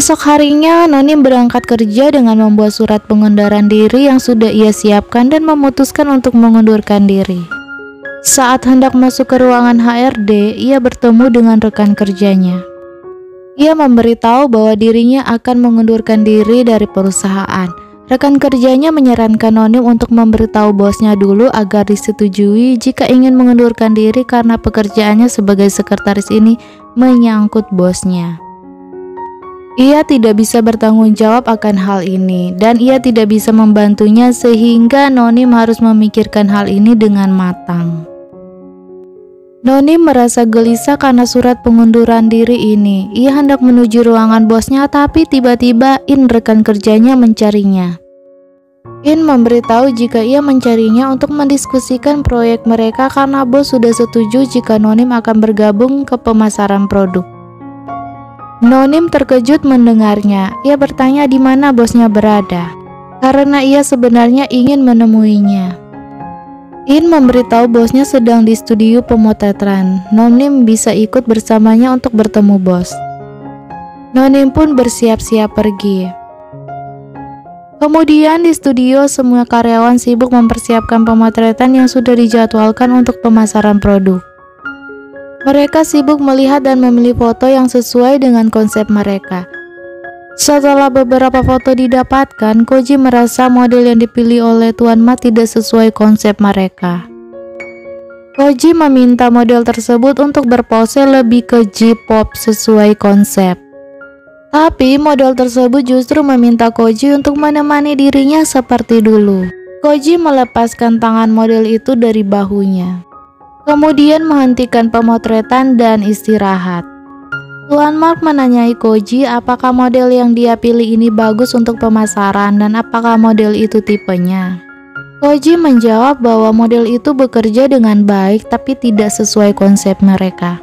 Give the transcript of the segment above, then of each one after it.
Esok harinya, Nonim berangkat kerja dengan membuat surat pengunduran diri yang sudah ia siapkan dan memutuskan untuk mengundurkan diri. Saat hendak masuk ke ruangan HRD, ia bertemu dengan rekan kerjanya. Ia memberitahu bahwa dirinya akan mengundurkan diri dari perusahaan. Rekan kerjanya menyarankan Nonim untuk memberitahu bosnya dulu agar disetujui jika ingin mengundurkan diri karena pekerjaannya sebagai sekretaris ini menyangkut bosnya. Ia tidak bisa bertanggung jawab akan hal ini dan ia tidak bisa membantunya sehingga Nonim harus memikirkan hal ini dengan matang. Nonim merasa gelisah karena surat pengunduran diri ini. Ia hendak menuju ruangan bosnya tapi tiba-tiba In rekan kerjanya mencarinya. In memberitahu jika ia mencarinya untuk mendiskusikan proyek mereka karena bos sudah setuju jika Nonim akan bergabung ke pemasaran produk. Nonim terkejut mendengarnya. Ia bertanya di mana bosnya berada, karena ia sebenarnya ingin menemuinya. In memberitahu bosnya sedang di studio pemotretan. Nonim bisa ikut bersamanya untuk bertemu bos. Nonim pun bersiap-siap pergi. Kemudian di studio semua karyawan sibuk mempersiapkan pemotretan yang sudah dijadwalkan untuk pemasaran produk. Mereka sibuk melihat dan memilih foto yang sesuai dengan konsep mereka. Setelah beberapa foto didapatkan, Koji merasa model yang dipilih oleh Tuan Mak tidak sesuai konsep mereka. Koji meminta model tersebut untuk berpose lebih ke J-pop sesuai konsep. Tapi model tersebut justru meminta Koji untuk menemani dirinya seperti dulu. Koji melepaskan tangan model itu dari bahunya. Kemudian menghentikan pemotretan dan istirahat. Tuan Mak menanyai Koji apakah model yang dia pilih ini bagus untuk pemasaran dan apakah model itu tipenya. Koji menjawab bahwa model itu bekerja dengan baik tapi tidak sesuai konsep mereka.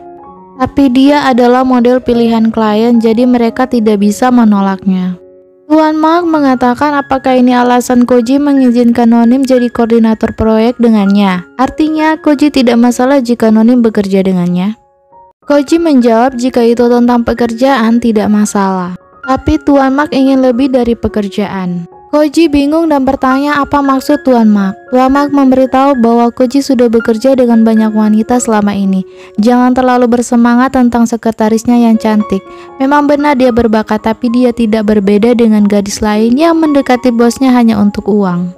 Tapi dia adalah model pilihan klien jadi mereka tidak bisa menolaknya. Tuan Mak mengatakan apakah ini alasan Koji mengizinkan Nonim jadi koordinator proyek dengannya. Artinya Koji tidak masalah jika Nonim bekerja dengannya. Koji menjawab jika itu tentang pekerjaan tidak masalah. Tapi Tuan Mak ingin lebih dari pekerjaan. Koji bingung dan bertanya apa maksud Tuan Mak. Tuan Mak memberitahu bahwa Koji sudah bekerja dengan banyak wanita selama ini. Jangan terlalu bersemangat tentang sekretarisnya yang cantik. Memang benar dia berbakat, tapi dia tidak berbeda dengan gadis lain yang mendekati bosnya hanya untuk uang.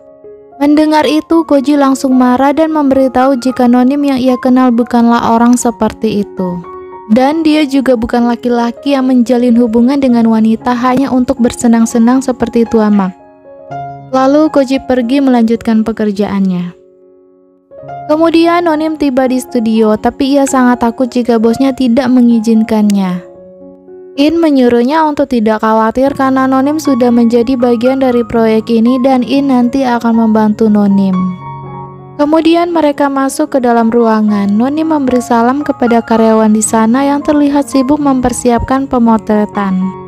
Mendengar itu, Koji langsung marah dan memberitahu jika Nonim yang ia kenal bukanlah orang seperti itu. Dan dia juga bukan laki-laki yang menjalin hubungan dengan wanita hanya untuk bersenang-senang seperti Tuan Mak. Lalu Koji pergi melanjutkan pekerjaannya. Kemudian Nonim tiba di studio, tapi ia sangat takut jika bosnya tidak mengizinkannya. In menyuruhnya untuk tidak khawatir karena Nonim sudah menjadi bagian dari proyek ini dan In nanti akan membantu Nonim. Kemudian mereka masuk ke dalam ruangan. Nonim memberi salam kepada karyawan di sana yang terlihat sibuk mempersiapkan pemotretan.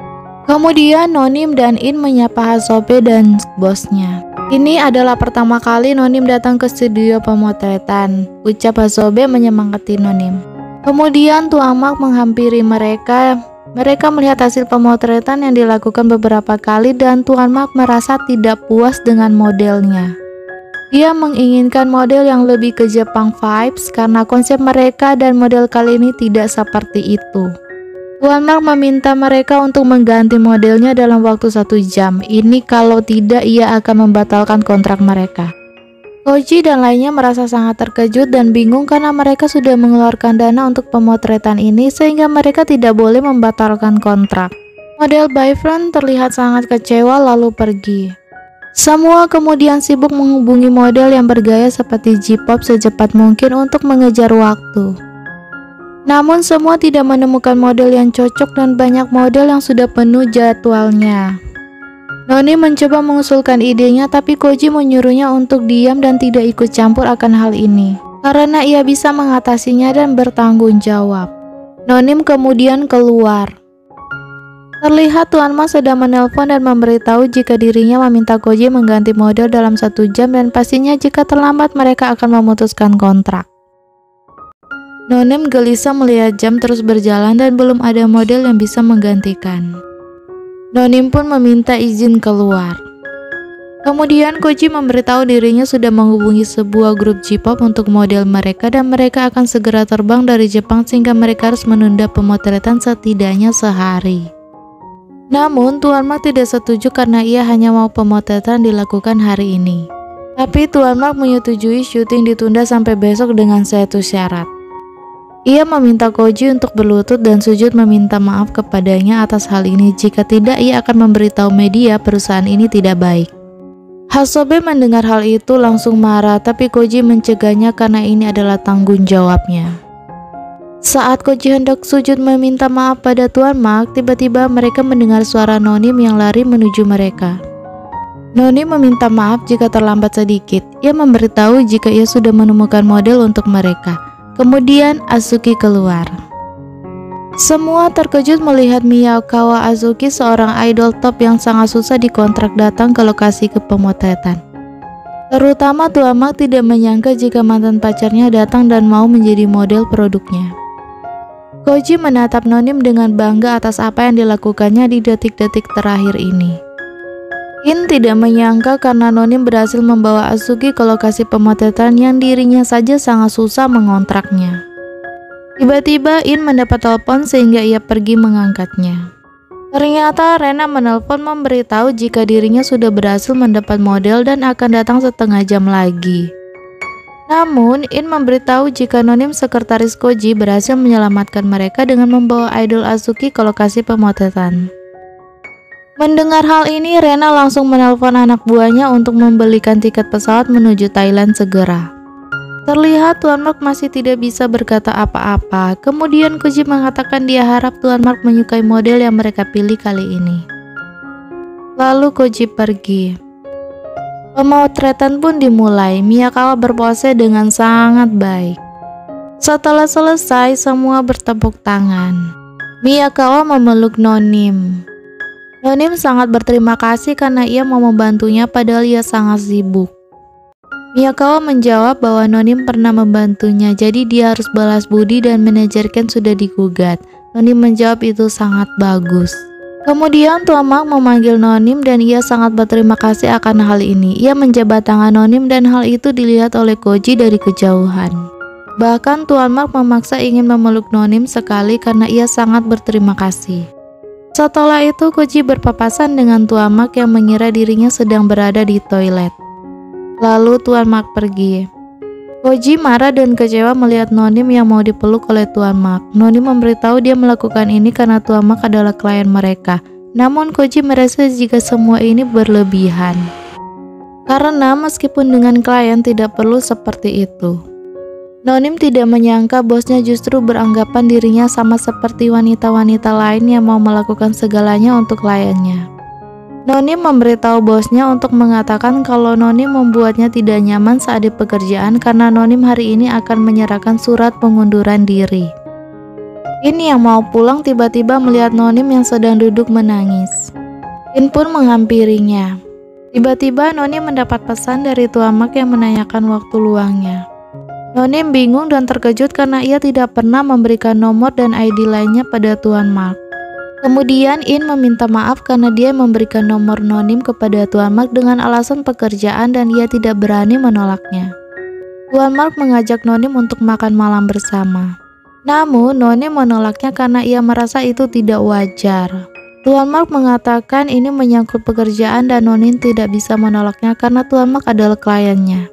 Kemudian Nonim dan In menyapa Hasobe dan bosnya. Ini adalah pertama kali Nonim datang ke studio pemotretan, ucap Hasobe menyemangati Nonim. Kemudian Tuan Mak menghampiri mereka. Mereka melihat hasil pemotretan yang dilakukan beberapa kali dan Tuan Mak merasa tidak puas dengan modelnya. Dia menginginkan model yang lebih ke Jepang vibes karena konsep mereka dan model kali ini tidak seperti itu. Tuan Mak meminta mereka untuk mengganti modelnya dalam waktu 1 jam. Ini kalau tidak ia akan membatalkan kontrak mereka. Koji dan lainnya merasa sangat terkejut dan bingung karena mereka sudah mengeluarkan dana untuk pemotretan ini sehingga mereka tidak boleh membatalkan kontrak. Model Boyfriend terlihat sangat kecewa lalu pergi. Semua kemudian sibuk menghubungi model yang bergaya seperti J-pop secepat mungkin untuk mengejar waktu. Namun semua tidak menemukan model yang cocok dan banyak model yang sudah penuh jadwalnya. Noni mencoba mengusulkan idenya tapi Koji menyuruhnya untuk diam dan tidak ikut campur akan hal ini karena ia bisa mengatasinya dan bertanggung jawab. Nonim kemudian keluar. Terlihat Tuan Ma sedang menelpon dan memberitahu jika dirinya meminta Koji mengganti model dalam 1 jam dan pastinya jika terlambat mereka akan memutuskan kontrak. Nonim gelisah melihat jam terus berjalan dan belum ada model yang bisa menggantikan. Nonim pun meminta izin keluar. Kemudian Koji memberitahu dirinya sudah menghubungi sebuah grup J-pop untuk model mereka dan mereka akan segera terbang dari Jepang sehingga mereka harus menunda pemotretan setidaknya sehari. Namun Tuan Mark tidak setuju karena ia hanya mau pemotretan dilakukan hari ini. Tapi Tuan Mark menyetujui syuting ditunda sampai besok dengan satu syarat. Ia meminta Koji untuk berlutut dan sujud meminta maaf kepadanya atas hal ini, jika tidak ia akan memberitahu media perusahaan ini tidak baik. Hasobe mendengar hal itu langsung marah, tapi Koji mencegahnya karena ini adalah tanggung jawabnya. Saat Koji hendak sujud meminta maaf pada Tuan Mark, tiba-tiba mereka mendengar suara Nonim yang lari menuju mereka. Nonim meminta maaf jika terlambat sedikit. Ia memberitahu jika ia sudah menemukan model untuk mereka. Kemudian Azuki keluar. Semua terkejut melihat Miyakawa Azuki, seorang idol top yang sangat susah dikontrak, datang ke lokasi pemotretan. Terutama Tuan Mark tidak menyangka jika mantan pacarnya datang dan mau menjadi model produknya. Koji menatap Nonim dengan bangga atas apa yang dilakukannya di detik-detik terakhir ini. In tidak menyangka karena Nonim berhasil membawa Azuki ke lokasi pemotretan yang dirinya saja sangat susah mengontraknya. Tiba-tiba In mendapat telepon sehingga ia pergi mengangkatnya. Ternyata Rena menelpon memberitahu jika dirinya sudah berhasil mendapat model dan akan datang setengah jam lagi. Namun In memberitahu jika Nonim sekretaris Koji berhasil menyelamatkan mereka dengan membawa idol Azuki ke lokasi pemotretan. Mendengar hal ini, Rena langsung menelpon anak buahnya untuk membelikan tiket pesawat menuju Thailand segera. Terlihat Tuan Mark masih tidak bisa berkata apa-apa. Kemudian Koji mengatakan dia harap Tuan Mark menyukai model yang mereka pilih kali ini. Lalu Koji pergi. Pemotretan pun dimulai. Miyakawa berpose dengan sangat baik. Setelah selesai, semua bertepuk tangan. Miyakawa memeluk Nonim. Nonim sangat berterima kasih karena ia mau membantunya padahal ia sangat sibuk. Miyakawa menjawab bahwa Nonim pernah membantunya, jadi dia harus balas budi dan manajer Ken sudah digugat. Nonim menjawab itu sangat bagus. Kemudian Tuan Mark memanggil Nonim dan ia sangat berterima kasih akan hal ini. Ia menjabat tangan Nonim dan hal itu dilihat oleh Koji dari kejauhan. Bahkan Tuan Mark memaksa ingin memeluk Nonim sekali karena ia sangat berterima kasih. Setelah itu Koji berpapasan dengan Tuan Mark yang mengira dirinya sedang berada di toilet. Lalu Tuan Mark pergi. Koji marah dan kecewa melihat Nonim yang mau dipeluk oleh Tuan Mark. Nonim memberitahu dia melakukan ini karena Tuan Mark adalah klien mereka. Namun Koji merasa jika semua ini berlebihan. Karena meskipun dengan klien tidak perlu seperti itu. Nonim tidak menyangka bosnya justru beranggapan dirinya sama seperti wanita-wanita lain yang mau melakukan segalanya untuk kliennya. Nonim memberitahu bosnya untuk mengatakan kalau Nonim membuatnya tidak nyaman saat di pekerjaan karena Nonim hari ini akan menyerahkan surat pengunduran diri. In yang mau pulang tiba-tiba melihat Nonim yang sedang duduk menangis. In pun menghampirinya. Tiba-tiba Nonim mendapat pesan dari Tuan Mark yang menanyakan waktu luangnya. Nonim bingung dan terkejut karena ia tidak pernah memberikan nomor dan ID lainnya pada Tuan Mark. Kemudian In meminta maaf karena dia memberikan nomor Nonim kepada Tuan Mark dengan alasan pekerjaan dan ia tidak berani menolaknya. Tuan Mark mengajak Nonim untuk makan malam bersama. Namun Nonim menolaknya karena ia merasa itu tidak wajar. Tuan Mark mengatakan ini menyangkut pekerjaan dan Nonim tidak bisa menolaknya karena Tuan Mark adalah kliennya.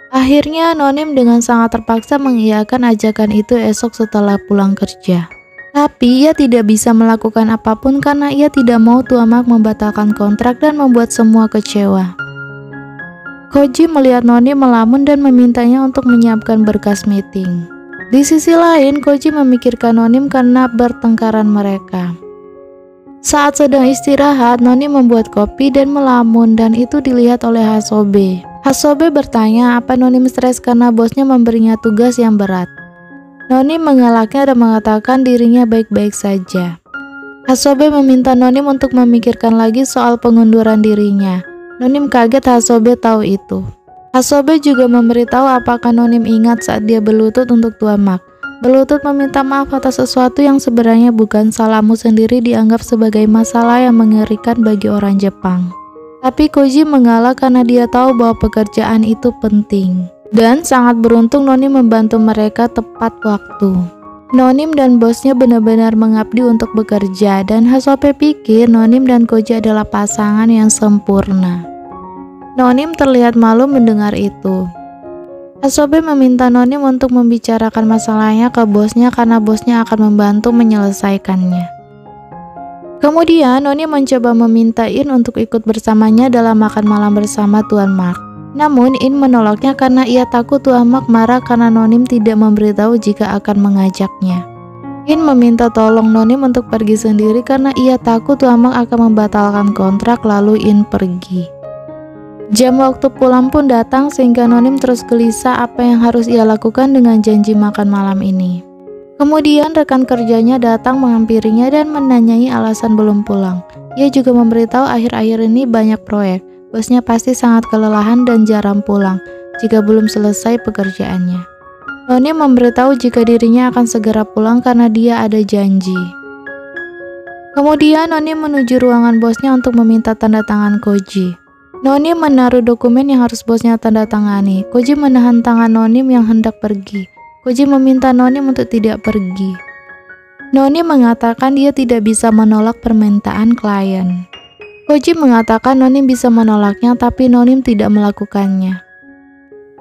Akhirnya Nonim dengan sangat terpaksa mengiyakan ajakan itu esok setelah pulang kerja. Tapi ia tidak bisa melakukan apapun karena ia tidak mau Tuan Mark membatalkan kontrak dan membuat semua kecewa. Koji melihat Nonim melamun dan memintanya untuk menyiapkan berkas meeting. Di sisi lain, Koji memikirkan Nonim karena bertengkaran mereka. Saat sedang istirahat, Nonim membuat kopi dan melamun dan itu dilihat oleh Hasobe. Hasobe bertanya apa Nonim stres karena bosnya memberinya tugas yang berat. Nonim mengelaknya dan mengatakan dirinya baik-baik saja. Hasobe meminta Nonim untuk memikirkan lagi soal pengunduran dirinya. Nonim kaget Hasobe tahu itu. Hasobe juga memberitahu apakah Nonim ingat saat dia berlutut untuk Tuan Mark. Berlutut meminta maaf atas sesuatu yang sebenarnya bukan salahmu sendiri dianggap sebagai masalah yang mengerikan bagi orang Jepang. Tapi Koji mengalah karena dia tahu bahwa pekerjaan itu penting. Dan sangat beruntung Noni membantu mereka tepat waktu. Nonim dan bosnya benar-benar mengabdi untuk bekerja dan Hasope pikir Nonim dan Koji adalah pasangan yang sempurna. Nonim terlihat malu mendengar itu. Hasobe meminta Nonim untuk membicarakan masalahnya ke bosnya karena bosnya akan membantu menyelesaikannya. Kemudian Nonim mencoba meminta In untuk ikut bersamanya dalam makan malam bersama Tuan Mark. Namun In menolaknya karena ia takut Tuan Mark marah karena Nonim tidak memberitahu jika akan mengajaknya. In meminta tolong Nonim untuk pergi sendiri karena ia takut Tuan Mark akan membatalkan kontrak, lalu In pergi. Jam waktu pulang pun datang sehingga Nonim terus gelisah apa yang harus ia lakukan dengan janji makan malam ini. Kemudian rekan kerjanya datang menghampirinya dan menanyai alasan belum pulang. Ia juga memberitahu akhir-akhir ini banyak proyek. Bosnya pasti sangat kelelahan dan jarang pulang jika belum selesai pekerjaannya. Nonim memberitahu jika dirinya akan segera pulang karena dia ada janji. Kemudian Nonim menuju ruangan bosnya untuk meminta tanda tangan Koji. Nonim menaruh dokumen yang harus bosnya tanda tangani. Koji menahan tangan Nonim yang hendak pergi. Koji meminta Nonim untuk tidak pergi. Nonim mengatakan dia tidak bisa menolak permintaan klien. Koji mengatakan Nonim bisa menolaknya, tapi Nonim tidak melakukannya.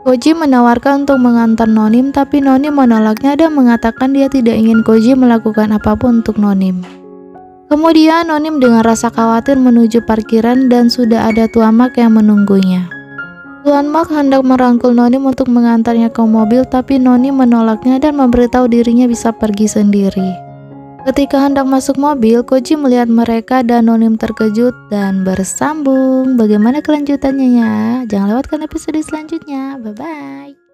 Koji menawarkan untuk mengantar Nonim, tapi Nonim menolaknya dan mengatakan dia tidak ingin Koji melakukan apapun untuk Nonim. Kemudian Nonim dengan rasa khawatir menuju parkiran dan sudah ada Tuan Mark yang menunggunya. Tuan Mark hendak merangkul Nonim untuk mengantarnya ke mobil, tapi Nonim menolaknya dan memberitahu dirinya bisa pergi sendiri. Ketika hendak masuk mobil, Koji melihat mereka dan Nonim terkejut dan bersambung. Bagaimana kelanjutannya ya? Jangan lewatkan episode selanjutnya. Bye-bye.